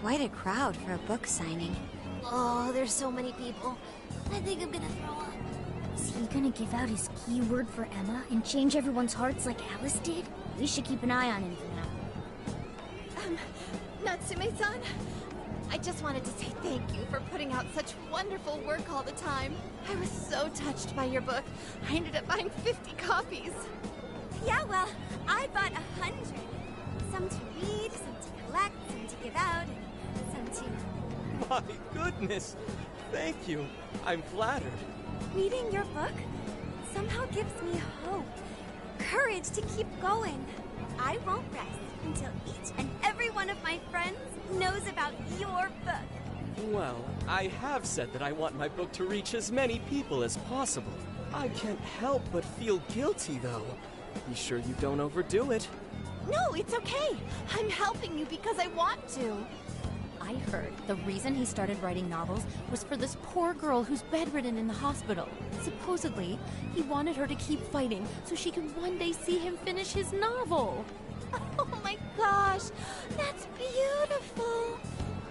quite a crowd for a book signing. Oh, there's so many people. I think I'm gonna throw up. Is he gonna give out his keyword for Emma and change everyone's hearts like Alice did? We should keep an eye on him for now. Natsume-san? I just wanted to say thank you for putting out such wonderful work all the time. I was so touched by your book. I ended up buying 50 copies. Yeah, well, I bought 100. Some to read, some to collect, some to give out, and some to... My goodness! Thank you. I'm flattered. Reading your book somehow gives me hope, courage to keep going. I won't rest until each and every one of my friends knows about your book. Well, I have said that I want my book to reach as many people as possible. I can't help but feel guilty, though. Be sure you don't overdo it. No, it's okay. I'm helping you because I want to. I heard the reason he started writing novels was for this poor girl who's bedridden in the hospital. Supposedly, he wanted her to keep fighting so she could one day see him finish his novel. Oh my gosh, that's beautiful.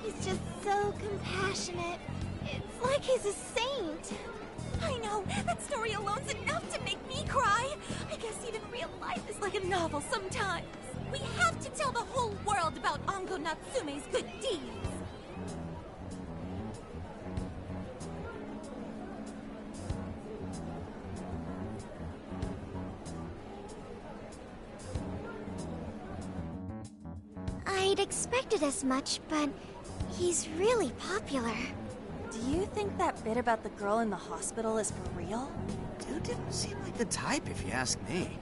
He's just so compassionate. It's like he's a saint. I know, that story alone's enough to make me cry. I guess even real life is like a novel sometimes. We have to tell the whole world about Ango Natsume's good deeds. I'd expected as much, but he's really popular. Do you think that bit about the girl in the hospital is for real? Dude didn't seem like the type, if you ask me.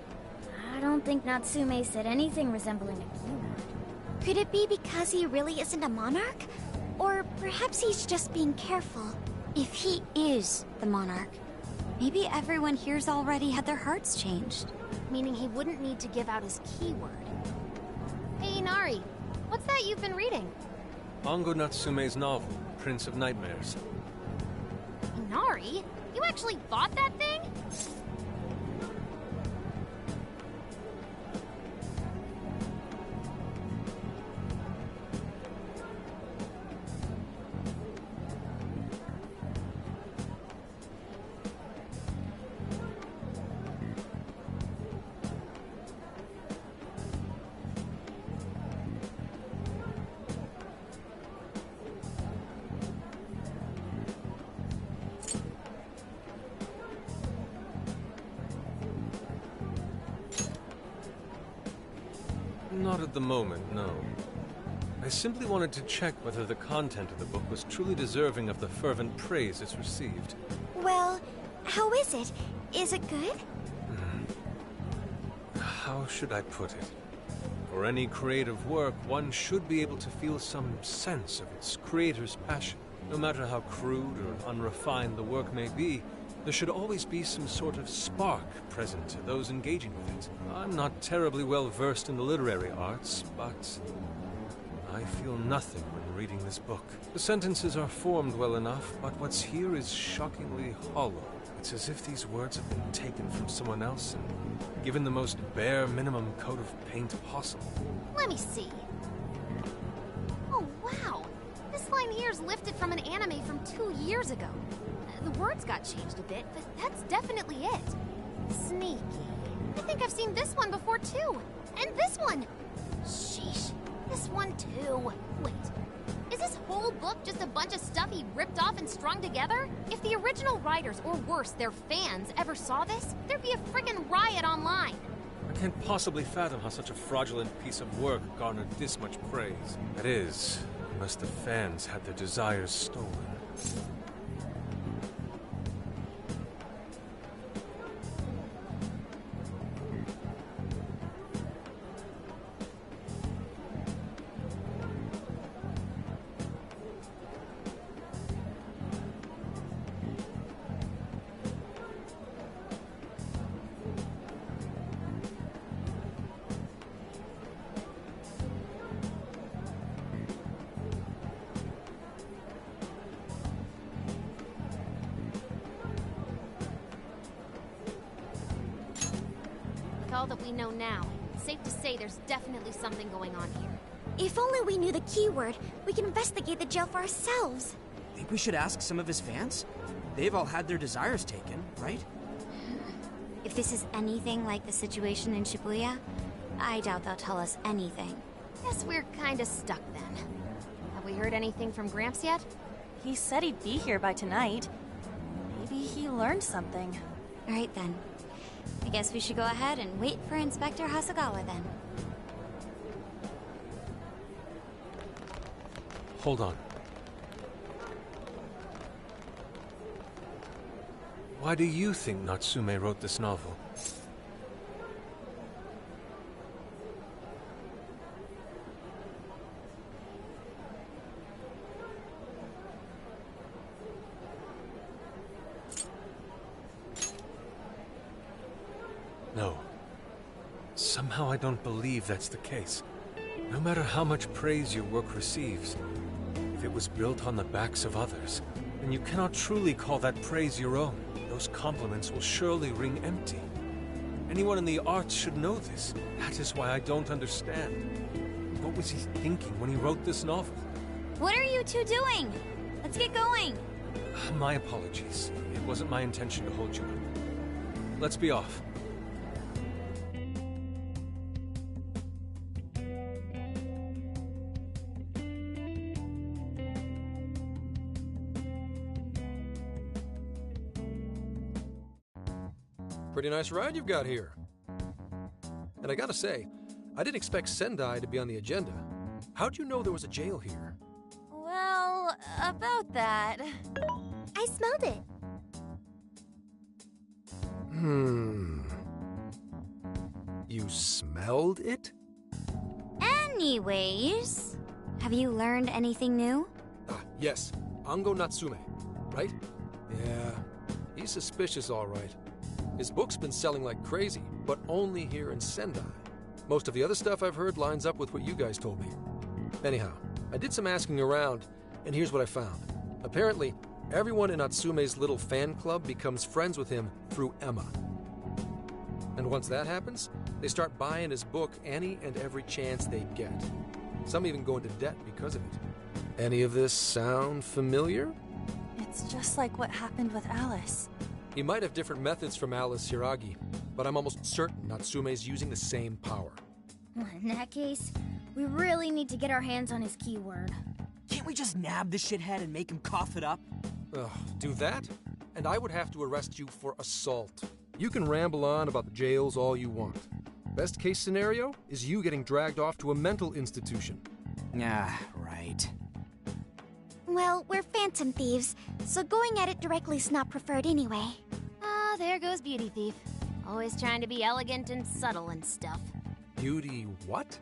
I don't think Natsume said anything resembling a keyword. Could it be because he really isn't a monarch? Or perhaps he's just being careful. If he is the monarch, maybe everyone here's already had their hearts changed. Meaning he wouldn't need to give out his keyword. Hey, Inari, what's that you've been reading? Ango Natsume's novel, Prince of Nightmares. Inari? You actually bought that thing? Not at the moment, no. I simply wanted to check whether the content of the book was truly deserving of the fervent praise it's received. Well, how is it? Is it good? How should I put it? For any creative work, one should be able to feel some sense of its creator's passion. No matter how crude or unrefined the work may be, there should always be some sort of spark present to those engaging with it. I'm not terribly well versed in the literary arts, but I feel nothing when reading this book. The sentences are formed well enough, but what's here is shockingly hollow. It's as if these words have been taken from someone else and given the most bare minimum coat of paint possible. Let me see. Oh, wow. This line here is lifted from an anime from 2 years ago. The words got changed a bit, but that's definitely it. Sneaky. I think I've seen this one before, too. And this one! Sheesh. This one, too. Wait. Is this whole book just a bunch of stuff he ripped off and strung together? If the original writers, or worse, their fans, ever saw this, there'd be a friggin' riot online. I can't possibly fathom how such a fraudulent piece of work garnered this much praise. That is, unless the fans had their desires stolen. With all that we know now, it's safe to say there's definitely something going on here. If only we knew the keyword, we could investigate the jail for ourselves. Think we should ask some of his fans? They've all had their desires taken, right? If this is anything like the situation in Shibuya, I doubt they'll tell us anything. Guess we're kinda stuck then. Have we heard anything from Gramps yet? He said he'd be here by tonight. Maybe he learned something. All right then. I guess we should go ahead and wait for Inspector Hasagawa then. Hold on. Why do you think Natsume wrote this novel? No. Somehow I don't believe that's the case. No matter how much praise your work receives, if it was built on the backs of others, then you cannot truly call that praise your own. Those compliments will surely ring empty. Anyone in the arts should know this. That is why I don't understand. What was he thinking when he wrote this novel? What are you two doing? Let's get going. My apologies. It wasn't my intention to hold you up. Let's be off. Pretty nice ride you've got here. And I gotta say, I didn't expect Sendai to be on the agenda. How'd you know there was a jail here? Well, about that. I smelled it. You smelled it? Anyways, have you learned anything new? Ah, yes. Ango Natsume, right? Yeah, he's suspicious all right. His book's been selling like crazy, but only here in Sendai. Most of the other stuff I've heard lines up with what you guys told me. Anyhow, I did some asking around, and here's what I found. Apparently, everyone in Natsume's little fan club becomes friends with him through Emma. And once that happens, they start buying his book any and every chance they get. Some even go into debt because of it. Any of this sound familiar? It's just like what happened with Alice. He might have different methods from Alice Hiragi, but I'm almost certain Natsume's using the same power. Well, in that case, we really need to get our hands on his keyword. Can't we just nab the shithead and make him cough it up? Ugh, do that? And I would have to arrest you for assault. You can ramble on about the jails all you want. Best case scenario is you getting dragged off to a mental institution. Ah, right. Well, we're phantom thieves, so going at it directly's not preferred anyway. Ah, there goes Beauty Thief. Always trying to be elegant and subtle and stuff. Beauty what?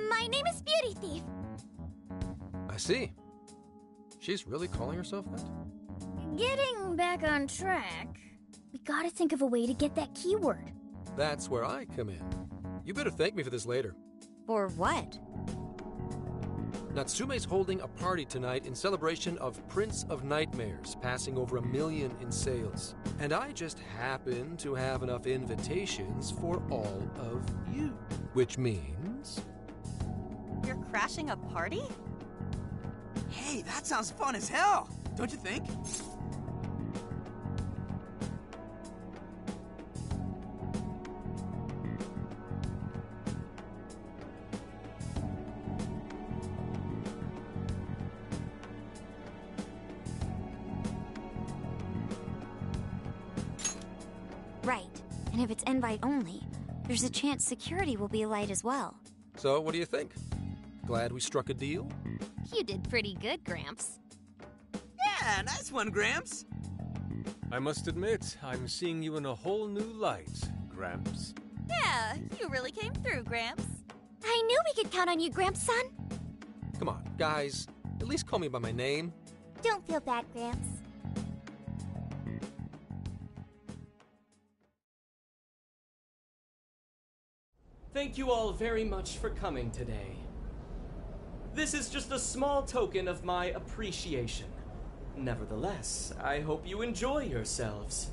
My name is Beauty Thief. I see. She's really calling herself that? Getting back on track, we gotta think of a way to get that keyword. That's where I come in. You better thank me for this later. For what? Natsume's holding a party tonight in celebration of Prince of Nightmares passing over 1 million in sales. And I just happen to have enough invitations for all of you. Which means... You're crashing a party? Hey, that sounds fun as hell, don't you think? Right. And if it's invite only, there's a chance security will be light as well. So, what do you think? Glad we struck a deal? You did pretty good, Gramps. Yeah, nice one, Gramps. I must admit, I'm seeing you in a whole new light, Gramps. Yeah, you really came through, Gramps. I knew we could count on you, Gramps-son. Come on, guys. At least call me by my name. Don't feel bad, Gramps. Thank you all very much for coming today. This is just a small token of my appreciation. Nevertheless, I hope you enjoy yourselves.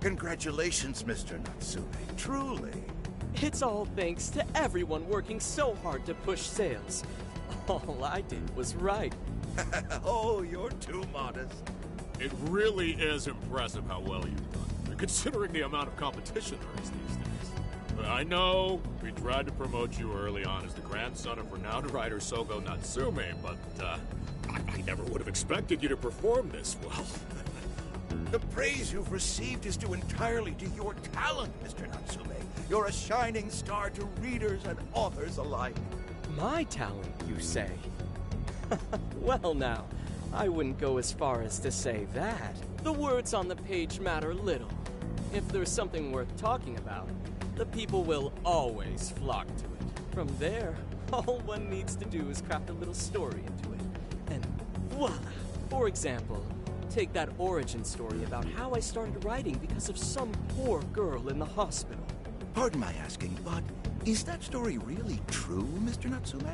Congratulations, Mr. Natsume. Truly. It's all thanks to everyone working so hard to push sales. All I did was write. Oh, you're too modest. It really is impressive how well you've done, considering the amount of competition there is these days. I know we tried to promote you early on as the grandson of renowned writer Sogo Natsume, but I never would have expected you to perform this well. The praise you've received is due entirely to your talent, Mr. Natsume. You're a shining star to readers and authors alike. My talent, you say? Well now, I wouldn't go as far as to say that. The words on the page matter little. If there's something worth talking about, the people will always flock to it. From there, all one needs to do is craft a little story into it. And voila! For example, take that origin story about how I started writing because of some poor girl in the hospital. Pardon my asking, but is that story really true, Mr. Natsume?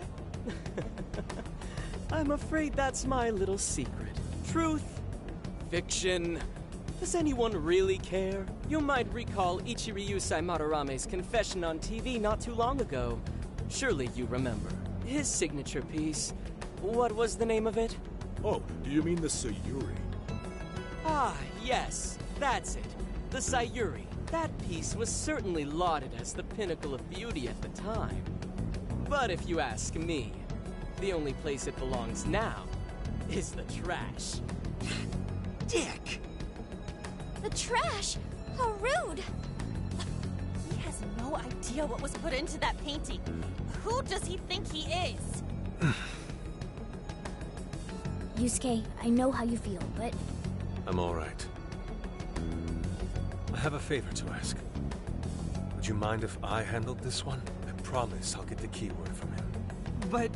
I'm afraid that's my little secret. Truth, fiction. Does anyone really care? You might recall Ichiryusai Madarame's confession on TV not too long ago. Surely you remember. His signature piece. What was the name of it? Oh, do you mean the Sayuri? Ah, yes, that's it. The Sayuri. That piece was certainly lauded as the pinnacle of beauty at the time. But if you ask me, the only place it belongs now is the trash. Dick! The trash? How rude! He has no idea what was put into that painting. Who does he think he is? Yusuke, I know how you feel, but... I'm all right. I have a favor to ask. Would you mind if I handled this one? I promise I'll get the keyword from him. But...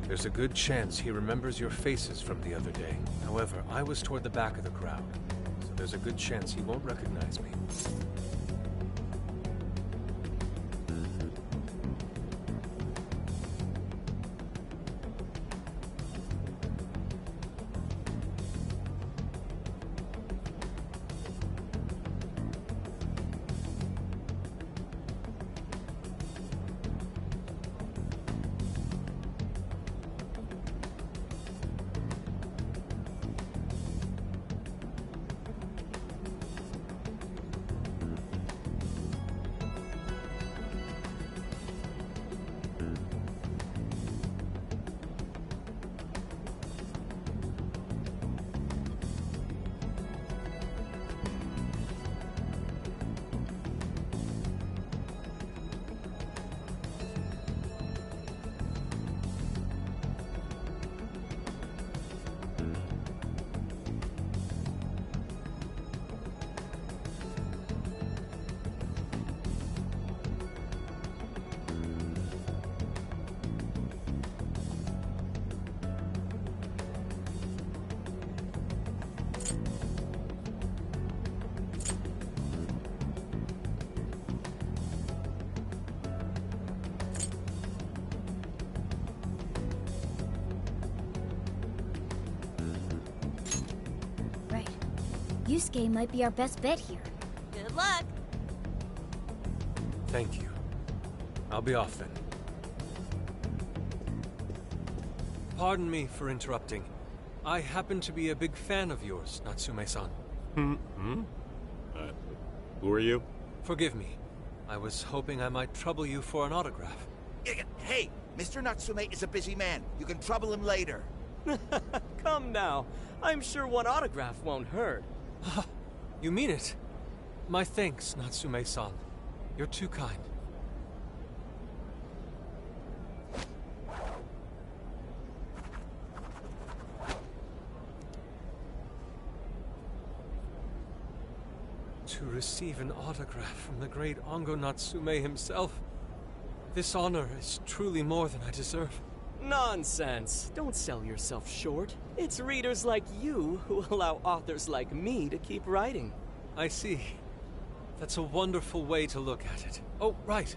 There's a good chance he remembers your faces from the other day. However, I was toward the back of the crowd, so there's a good chance he won't recognize me. Yusuke might be our best bet here. Good luck! Thank you. I'll be off then. Pardon me for interrupting. I happen to be a big fan of yours, Natsume-san. Who are you? Forgive me. I was hoping I might trouble you for an autograph. Hey, Mr. Natsume is a busy man. You can trouble him later. Come now. I'm sure one autograph won't hurt. You mean it? My thanks, Natsume-san. You're too kind. To receive an autograph from the great Ango Natsume himself, this honor is truly more than I deserve. Nonsense. Don't sell yourself short. It's readers like you who allow authors like me to keep writing. I see. That's a wonderful way to look at it. Oh, right.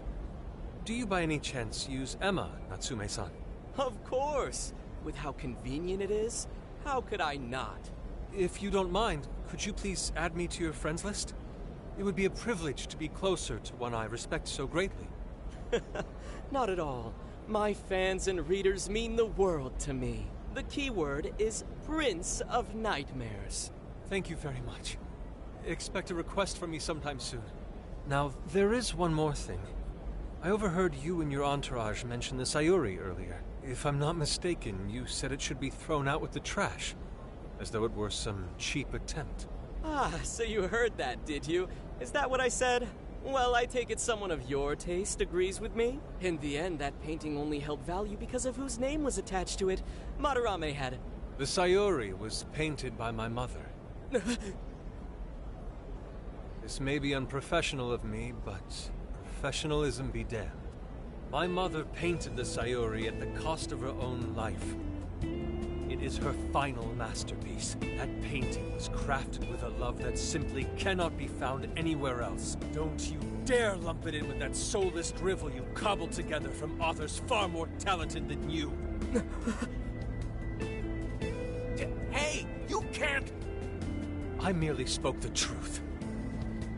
do you by any chance use Emma, Natsume-san? Of course! With how convenient it is, how could I not? If you don't mind, could you please add me to your friends list? It would be a privilege to be closer to one I respect so greatly. Not at all. My fans and readers mean the world to me. The keyword is Prince of Nightmares. Thank you very much. Expect a request from me sometime soon. Now, there is one more thing. I overheard you and your entourage mention the Sayuri earlier. If I'm not mistaken, you said it should be thrown out with the trash, as though it were some cheap attempt. Ah, so you heard that, did you? Is that what I said? Well, I take it someone of your taste agrees with me. In the end, that painting only held value because of whose name was attached to it. Madarame had it. The Sayuri was painted by my mother. This may be unprofessional of me, but professionalism be damned. My mother painted the Sayuri at the cost of her own life. It is her final masterpiece. That painting was crafted with a love that simply cannot be found anywhere else. Don't you dare lump it in with that soulless drivel you cobbled together from authors far more talented than you. Hey, you can't... I merely spoke the truth.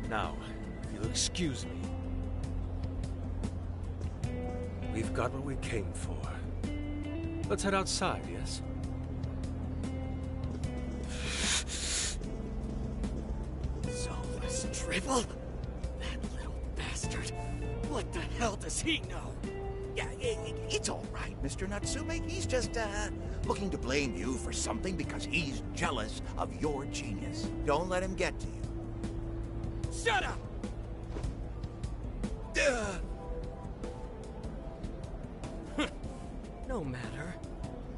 Now, if you'll excuse me. We've got what we came for. Let's head outside, yes? Soulless drivel? That little bastard. What the hell does he know? Yeah, it's all right, Mr. Natsume. He's just, looking to blame you for something because he's jealous of your genius. Don't let him get to you. Shut up! No matter.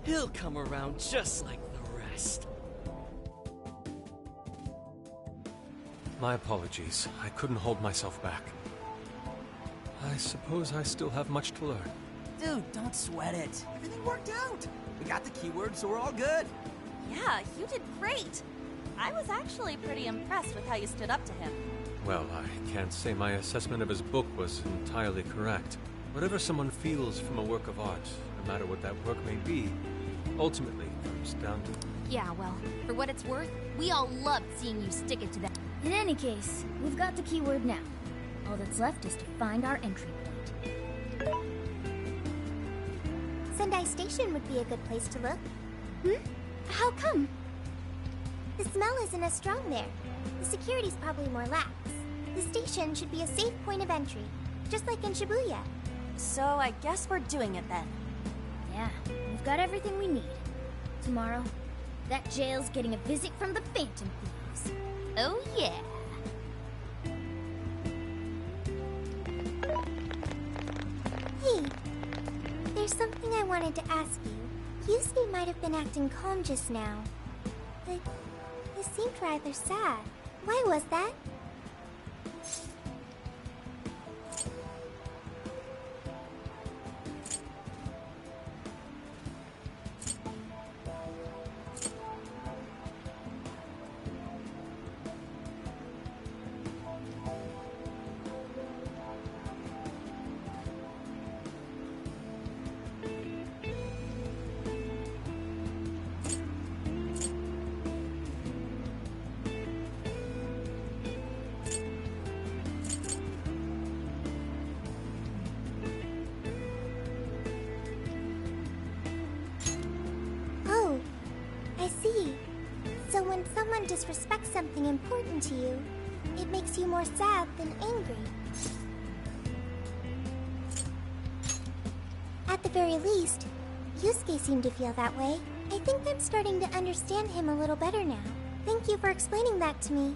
He'll come around just like the rest. My apologies. I couldn't hold myself back. I suppose I still have much to learn. Dude, don't sweat it. Everything worked out. We got the keywords, so we're all good. Yeah, you did great. I was actually pretty impressed with how you stood up to him. Well, I can't say my assessment of his book was entirely correct. Whatever someone feels from a work of art, no matter what that work may be, ultimately comes down to... Yeah, well, for what it's worth, we all loved seeing you stick it to them. In any case, we've got the keyword now. All that's left is to find our entry point. Sendai Station would be a good place to look. How come? The smell isn't as strong there. The security's probably more lax. The station should be a safe point of entry, just like in Shibuya. So I guess we're doing it then. Yeah, we've got everything we need. Tomorrow, that jail's getting a visit from the Phantom Thieves. Oh yeah. Hey, there's something I wanted to ask you. Yusuke might have been acting calm just now, but he seemed rather sad. Why was that? I see. So when someone disrespects something important to you, it makes you more sad than angry. At the very least, Yusuke seemed to feel that way. I think I'm starting to understand him a little better now. Thank you for explaining that to me.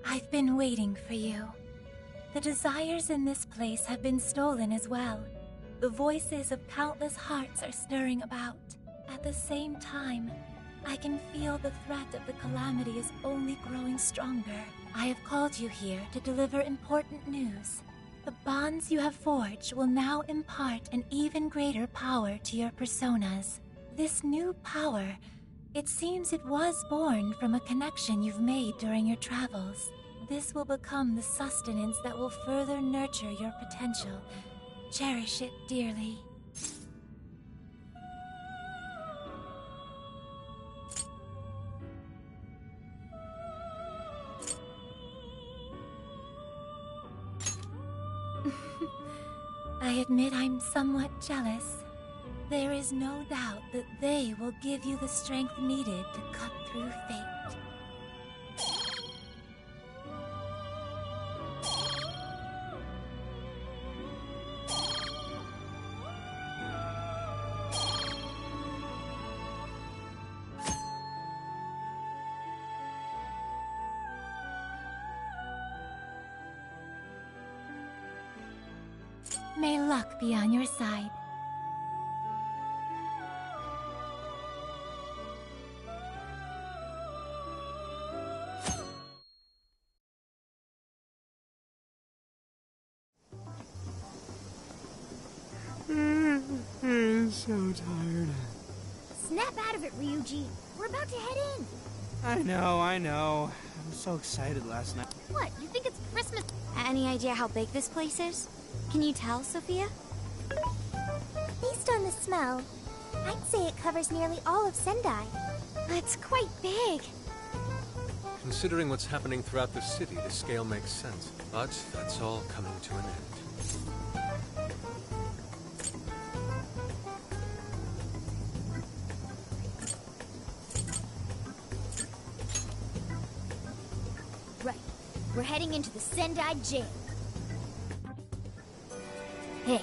I've been waiting for you. The desires in this place have been stolen as well. The voices of countless hearts are stirring about. At the same time, I can feel the threat of the calamity is only growing stronger. I have called you here to deliver important news. The bonds you have forged will now impart an even greater power to your personas. This new power, it seems it was born from a connection you've made during your travels. This will become the sustenance that will further nurture your potential. Cherish it dearly. I admit I'm somewhat jealous. There is no doubt that they will give you the strength needed to cut through fate. May luck be on your side. I'm so tired. Snap out of it, Ryuji. We're about to head in. I know. I was so excited last night. What, you think it's Christmas? Any idea how big this place is? Can you tell, Sophia? Based on the smell, I'd say it covers nearly all of Sendai. It's quite big. Considering what's happening throughout the city, the scale makes sense. But that's all coming to an end. Right. We're heading into the Sendai jail. Hey.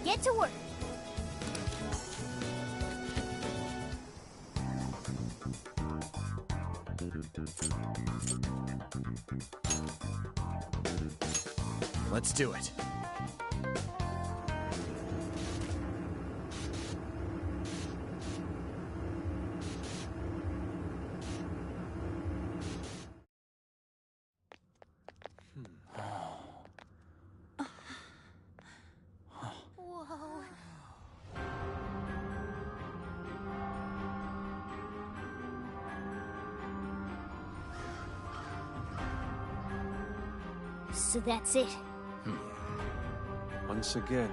Get to work. Let's do it. So that's it. Once again,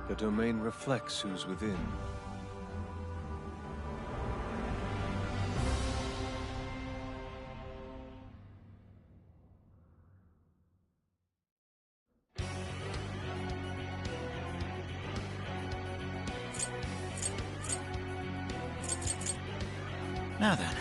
the domain reflects who's within. Now then,